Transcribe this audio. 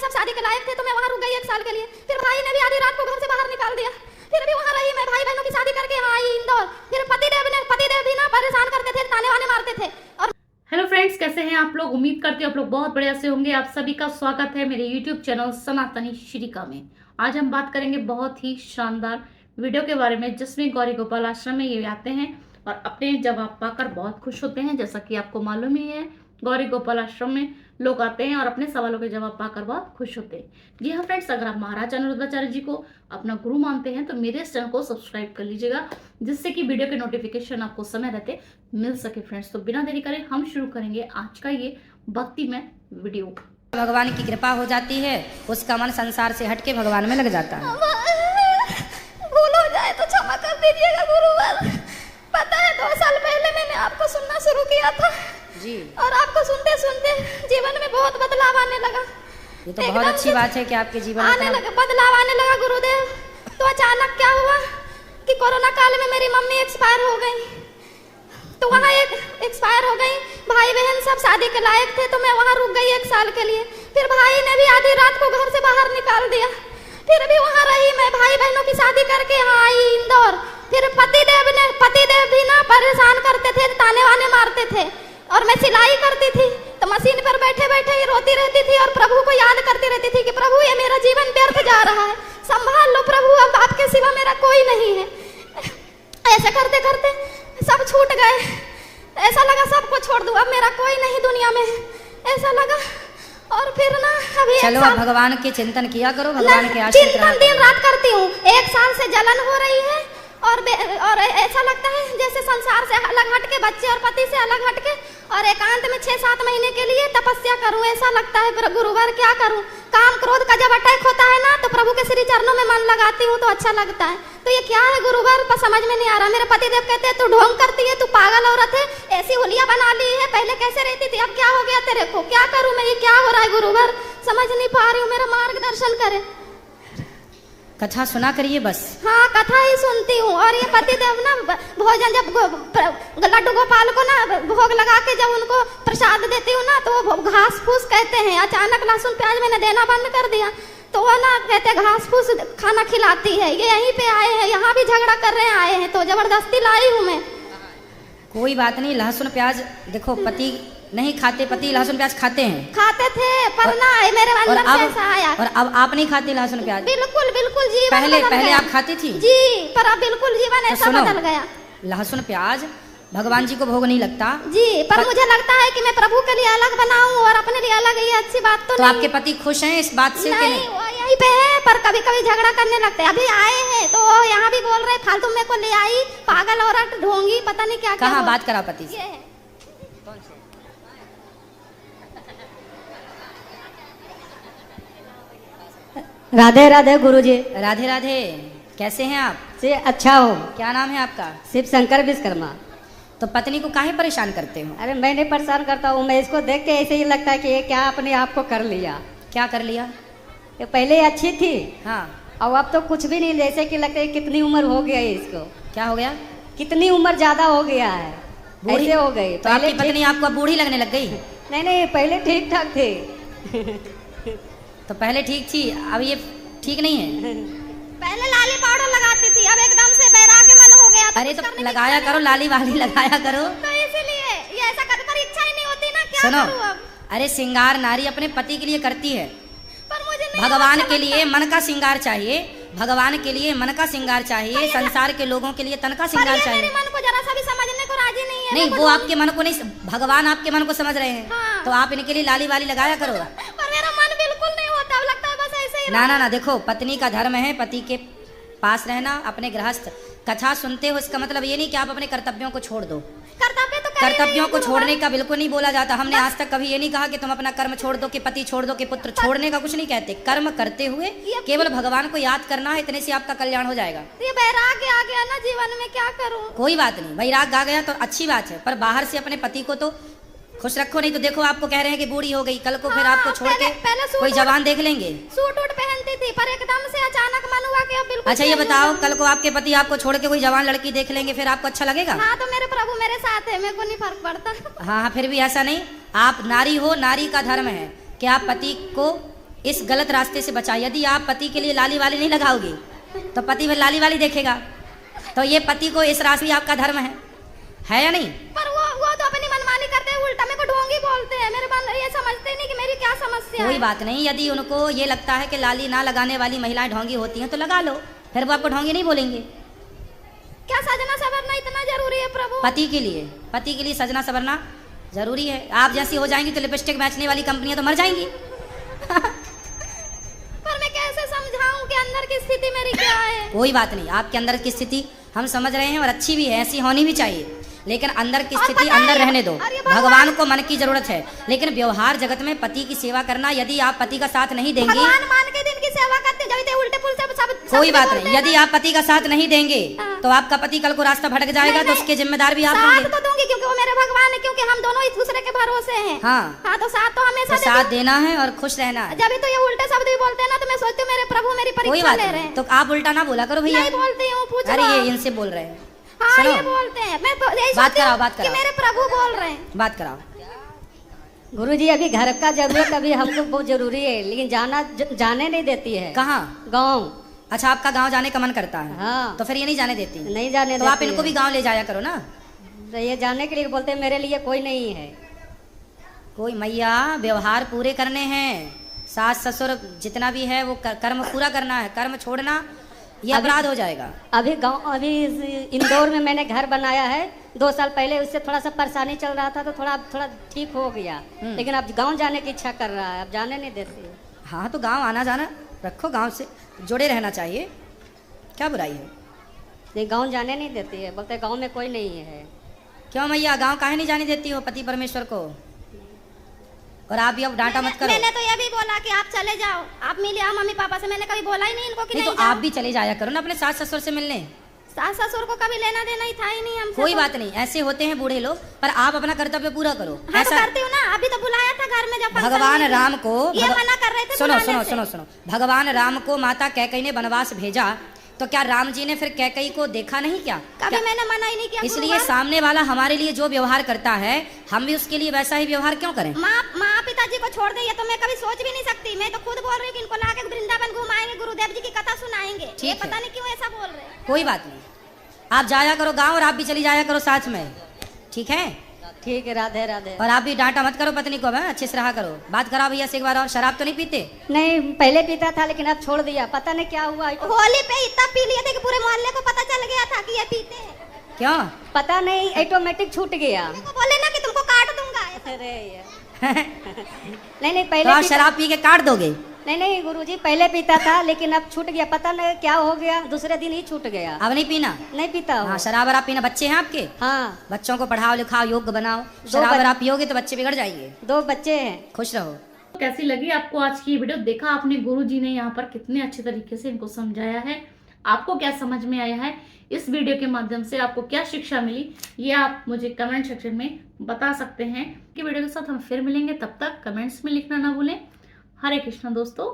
सब शादी के लायक थे तो मैं वहाँ रुक गई 1 साल के लिए। फिर भाई ने भी आधी रात को घर से बाहर निकाल दिया। फिर भी वहाँ रही मैं, भाई बहनों की शादी करके यहाँ आई इंदौर। फिर पतिदेव भी ना परेशान करते थे, ताने वाने मारते थे। और हेलो फ्रेंड्स, कैसे हैं आप लोग? उम्मीद करते हो आप लोग बहुत बढ़िया से होंगे। आप सभी का स्वागत है मेरे यूट्यूब चैनल सनातनी श्रीका में। आज हम बात करेंगे बहुत ही शानदार वीडियो के बारे में, जिसमें गौरी गोपाल आश्रम में ये आते हैं और अपने जवाब पाकर बहुत खुश होते हैं। जैसा कि आपको मालूम ही है, गौरी गोपाल आश्रम में लोग आते हैं और अपने सवालों के जवाब पाकर बहुत खुश होते हैं। जी हाँ फ्रेंड्स, अगर आप महाराज अनिरुद्धाचार्य जी को अपना गुरु मानते हैं तो मेरे इस चैनल को सब्सक्राइब कर लीजिएगा, जिससे कि वीडियो के नोटिफिकेशन आपको समय रहते मिल सके। फ्रेंड्स, तो बिना देरी करे हम शुरू करेंगे आज का ये भक्ति में वीडियो। भगवान की कृपा हो जाती है, उसका मन संसार से हटके भगवान में लग जाता है। भूल हो जाए तो क्षमा कर दीजिएगा गुरुवर। पता है 2 साल पहले मैंने आपको सुनना शुरू किया था जी, और आपको सुनते सुनते जीवन में बहुत बदलाव आने लगा। ये तो बहुत अच्छी बात है कि आपके जीवन आने लगा बदलाव आने लगा गुरुदेव। तो अचानक क्या हुआ कि कोरोना काल में मेरी मम्मी एक्सपायर हो गई। तो वहाँ एक्सपायर हो गई, भाई बहन सब शादी के लायक थे तो मैं वहाँ रुक गई 1 साल के लिए। फिर भाई ने भी आधी रात को घर से बाहर निकाल दिया। फिर भी वहाँ रही मैं, भाई बहनों की शादी करके यहाँ आई इंदौर। फिर पतिदेव भी ना परेशान करते थे, ताने वाने मारते थे। और मैं सिलाई करती थी तो मशीन पर बैठे बैठे ही रोती रहती थी और प्रभु को याद करती रहती थी कि प्रभु ये मेरा जीवन व्यर्थ जा रहा है, संभाल लो प्रभु, अब आपके सिवा मेरा कोई नहीं है। ऐसे करते करते सब छूट गए। ऐसा लगा सबको छोड़ दूं, अब मेरा कोई नहीं दुनिया में, ऐसा लगा। और फिर ना अभी चलो अब भगवान के चिंतन किया करो, भगवान के आश्रित रहा चिंतन दिन रात करती हूँ। 1 साल से जलन हो रही है और ऐसा लगता है जैसे संसार से अलग हटके, बच्चे और पति से अलग हटके और एकांत में 6-7 महीने के लिए तपस्या करूं। ऐसा लगता है गुरुवर क्या करूं। काम क्रोध का जब अटैक होता है ना तो प्रभु के श्री चरणों में मन लगाती हूँ तो अच्छा लगता है। तो ये क्या है गुरुवर, पर समझ में नहीं आ रहा। मेरे पतिदेव कहते हैं तू ढोंग करती है, तू पागल औरत है, ऐसी हुलिया बना ली है, पहले कैसे रहती थी, अब क्या हो गया तेरे को, क्या करूं मैं, ये क्या हो रहा है गुरुवर, समझ नहीं पा रही हूँ, मेरा मार्गदर्शन करे। कथा सुना करिए बस। हाँ, कथा ही सुनती हूँ। और ये पतिदेव ना भोजन जब लड्डू गोपाल को ना भोग लगा के जब उनको प्रसाद देती हूँ ना तो वो घास फूस कहते हैं। अचानक लहसुन प्याज मैंने देना बंद कर दिया तो वो ना कहते घास फूस खाना खिलाती है। ये यहीं पे आए हैं, यहाँ भी झगड़ा कर रहे हैं, आए हैं तो जबरदस्ती लाई हूँ मैं। कोई बात नहीं, लहसुन प्याज देखो पति नहीं खाते, पति लहसुन प्याज खाते हैं, खाते थे पर ना मेरे अंदर से ऐसा आया। और अब आप नहीं खाती लहसुन प्याज? बिल्कुल बिल्कुल जीवन पहले आप खाती थी जी, पर अब बिल्कुल जीवन ऐसा बदल गया। लहसुन प्याज भगवान जी को भोग नहीं लगता जी, पर मुझे लगता है कि मैं प्रभु के लिए अलग बनाऊं और अपने लिए अलग। ये अच्छी बात तो नहीं। आपके पति खुश हैं इस बात से? नहीं, वो यहीं पे है पर कभी कभी झगड़ा करने लगते हैं। अभी आए हैं तो यहाँ भी बोल रहे फालतू मेरे को ले आई, पागल औरत, ढोंगी, पता नहीं क्या। कहाँ बात करा पति से? राधे राधे गुरुजी। राधे राधे, कैसे हैं आप? से अच्छा हो। क्या नाम है आपका? शिव शंकर विश्वकर्मा। तो पत्नी को काहे परेशान करते हो? अरे मैं नहीं परेशान करता हूँ, मैं इसको देख के ऐसे ही लगता है कि ये क्या अपने आप को कर लिया। क्या कर लिया? ये पहले अच्छी थी हाँ, और अब तो कुछ भी नहीं, जैसे कि लगता है कितनी उम्र हो गया है इसको। क्या हो गया? कितनी उम्र ज्यादा हो गया है, ऐसे हो गई। तो आपकी पत्नी आपको बूढ़ी लगने लग गई? नहीं, पहले ठीक ठाक थे। तो पहले ठीक थी, अब ये ठीक नहीं है? पहले लाली पाउडर लगाती थी, अब एकदम से बैराग्य मन हो गया। अरे तो लगाया करो, लाली वाली लगाया करो। तो इसीलिए ये ऐसा कर, पर इच्छा ही नहीं होती ना, क्या सुनो, करूं अब। अरे श्रृंगार नारी अपने पति के लिए करती है, पर मुझे नहीं भगवान अच्छा के लिए लगता। मन का श्रृंगार चाहिए, भगवान के लिए मन का श्रृंगार चाहिए, संसार के लोगों के लिए तन का पर श्रृंगार ये चाहिए। मेरे मन को जरा सा भी समझने को राजी नहीं है। नहीं, मेरे वो को आपके मन को नहीं, भगवान आपके मन को समझ रहे हैं। हाँ। तो आप इनके लिए लाली वाली लगाया करो। पर मेरा मन बिल्कुल नहीं होता, अब लगता है बस ऐसे ही ना, देखो पत्नी का धर्म है पति के पास रहना, अपने गृहस्थ। कथा सुनते हो इसका मतलब ये नहीं कि आप अपने कर्तव्यों को छोड़ दो। कर्तव्य तो कर्तव्यों को छोड़ने का बिल्कुल नहीं बोला जाता। हमने आज तक कभी ये नहीं कहा कि तुम अपना कर्म छोड़ दो, कि पति छोड़ दो, कि पुत्र छोड़ने का कुछ नहीं कहते। कर्म करते हुए केवल भगवान को याद करना है, इतने से आपका कल्याण हो जाएगा। ये बैराग्य आ गया ना जीवन में, क्या करूं। कोई बात नहीं, वैराग आ गया तो अच्छी बात है, पर बाहर से अपने पति को तो खुश रखो, नहीं तो देखो आपको कह रहे हैं कि बूढ़ी हो गई, कल को फिर आपको छोड़ के कोई जवान देख लेंगे। सूट वूट पहनती थी पर एकदम से अचानक मन हुआ कि अब बिल्कुल। अच्छा ये बताओ, कल को आपके पति आपको छोड़ के कोई जवान लड़की देख लेंगे, फिर आपको अच्छा लगेगा? हाँ, तो मेरे प्रभु मेरे साथ है, मेरे को नहीं फर्क पड़ता। हाँ, फिर भी ऐसा नहीं, आप नारी हो, नारी का धर्म है कि आप पति को इस गलत रास्ते से बचाए। यदि आप पति के लिए लाली वाली नहीं लगाओगी तो पति फिर लाली वाली देखेगा। तो ये पति को इस राशि आपका धर्म है या नहीं? पर वो तो अपनी मनमानी करते हैं, उल्टा मेरे को ढोंगी बोलते हैं। मेरे बंद ये समझते नहीं कि मेरी क्या समस्या कोई है। बात नहीं, यदि उनको ये लगता है कि लाली ना लगाने वाली महिलाएं ढोंगी होती हैं तो लगा लो, फिर वो आपको ढोंगी नहीं बोलेंगे। क्या सजना सवरना इतना जरूरी है प्रभु? पति के लिए सजना सवरना जरूरी है। आप जैसी हो जाएंगी तो लिपस्टिक बेचने वाली कंपनियां तो मर जाएंगी। पर मैं कैसे समझाऊं कि अंदर की स्थिति मेरी क्या है? कोई बात नहीं, आपके अंदर की स्थिति हम समझ रहे हैं और अच्छी भी है, ऐसी होनी भी चाहिए, लेकिन अंदर की और स्थिति पता है, अंदर रहने दो। और ये भगवान को मन की जरूरत है, लेकिन व्यवहार जगत में पति की सेवा करना, यदि आप पति का साथ नहीं देंगे, भगवान मान के दिन की सेवा करते जब इतने उल्टे पुल्टे सब कोई बात नहीं, यदि आप पति का साथ नहीं देंगे हाँ। तो आपका पति कल को रास्ता भटक जाएगा, तो उसके जिम्मेदार भी आप साथ होंगे। तो दूंगी क्योंकि वो मेरे भगवान है, क्योंकि हम दोनों एक दूसरे के भरोसे हैं। हाँ तो साथ तो हमेशा तो साथ देना है और खुश रहना है। जब भी तो ये उल्टे शब्द भी बोलते हैं ना, तो मैं सोचती हूँ मेरे प्रभु मेरी कोई परीक्षा बात ले रहे नहीं, हैं। तो आप उल्टा ना बोला करो भैया। नहीं बोलती हूँ, पूछ अरे लो। ये इनसे बोल रहे हैं। हाँ सुनो। ये बोलते हैं, मैं तो यही बात सोचती हूँ कराओ, बात कि कराओ। मेरे प्रभु बोल रहे हैं। बात कराओ। गुरुजी अभी घर का जरूरत अभी हमको बहुत जरूरी है, लेकिन जाने नहीं देती है। कहाँ? गाँव। अच्छा, आपका गांव जाने का मन करता है? हाँ। तो फिर ये नहीं जाने देती? नहीं जाने तो आप देती इनको है। भी गांव ले जाया करो ना। तो ये जाने के लिए बोलते हैं मेरे लिए कोई नहीं है। कोई मैया, व्यवहार पूरे करने हैं, सास ससुर जितना भी है वो कर्म पूरा करना है, कर्म छोड़ना ये अपराध हो जाएगा। अभी इंदौर में मैंने घर बनाया है 2 साल पहले, उससे थोड़ा सा परेशानी चल रहा था तो थोड़ा ठीक हो गया, लेकिन अब गांव जाने की इच्छा कर रहा है, अब जाने नहीं देती। हाँ तो गांव आना जाना रखो, गांव से जुड़े रहना चाहिए, क्या बुराई है? ये गांव जाने नहीं देती है, बोलते गांव में कोई नहीं है। क्यों मैया, गांव काहे नहीं जाने देती हो पति परमेश्वर को? और आप भी अब डांटा मत करो। मैंने तो ये भी बोला कि आप चले जाओ, आप मिले आओ मम्मी पापा से। मैंने कभी बोला ही नहीं इनको कि नहीं तो जाओ। आप भी चले जाया करो ना अपने सास ससुर से मिलने। सास ससुर को कभी लेना देना ही था ही नहीं हमसे। कोई तो। बात नहीं, ऐसे होते हैं बूढ़े लोग, पर आप अपना कर्तव्य पूरा करो। हाँ तो ऐसा करती हूँ ना, अभी तो बुलाया था घर में जब फंक्शन भगवान में। राम को ये मना कर रहे थे सुनो बुलाने सुनो से। सुनो सुनो भगवान राम को माता कैकई ने वनवास भेजा, तो क्या राम जी ने फिर कैकई को देखा नहीं क्या? कभी मैंने मना ही नहीं किया। इसलिए गुरुवार। सामने वाला हमारे लिए जो व्यवहार करता है, हम भी उसके लिए वैसा ही व्यवहार क्यों करें? माँ पिताजी को छोड़ दे, ये तो मैं कभी सोच भी नहीं सकती। मैं तो खुद बोल रही हूँ कि इनको लाके वृंदावन घुमाएंगे, गुरुदेव जी की कथा सुनाएंगे। ठीक ये है। पता नहीं क्यों ऐसा बोल रहे हैं। कोई बात नहीं, आप जाया करो गांव और आप भी चली जाया करो साथ में, ठीक है? ठीक है, राधे राधे। और आप भी डांटा मत करो पत्नी को, अच्छे से रहा करो। बात कराओ भैया से एक बार। और शराब तो नहीं पीते? नहीं, पहले पीता था लेकिन अब छोड़ दिया, पता नहीं क्या हुआ। होली पे इतना पी लिए थे कि पूरे मोहल्ले को पता चल गया था कि ये पीते हैं। क्यों? पता नहीं, ऑटोमेटिक छूट गया। उनको बोले ना कि तुमको काट दूंगा। अरे यार। नहीं तो पहले आप शराब पी के काट दोगे? नहीं गुरुजी, पहले पीता था लेकिन अब छूट गया, पता नहीं क्या हो गया, दूसरे दिन ही छूट गया। अब नहीं पीना? नहीं पीता हूँ। हाँ, शराब आप पीना। बच्चे हैं आपके? हाँ, बच्चों को पढ़ाओ लिखाओ, योग्य बनाओ। शराब आप पियोगे तो बच्चे बिगड़ जाएंगे। 2 बच्चे हैं। खुश रहो। कैसी लगी आपको आज की ये वीडियो? देखा आपने गुरुजी ने यहाँ पर कितने अच्छे तरीके से इनको समझाया है। आपको क्या समझ में आया है? इस वीडियो के माध्यम से आपको क्या शिक्षा मिली, ये आप मुझे कमेंट सेक्शन में बता सकते हैं। कि वीडियो के साथ हम फिर मिलेंगे, तब तक कमेंट्स में लिखना ना भूलें। हरे कृष्णा दोस्तों।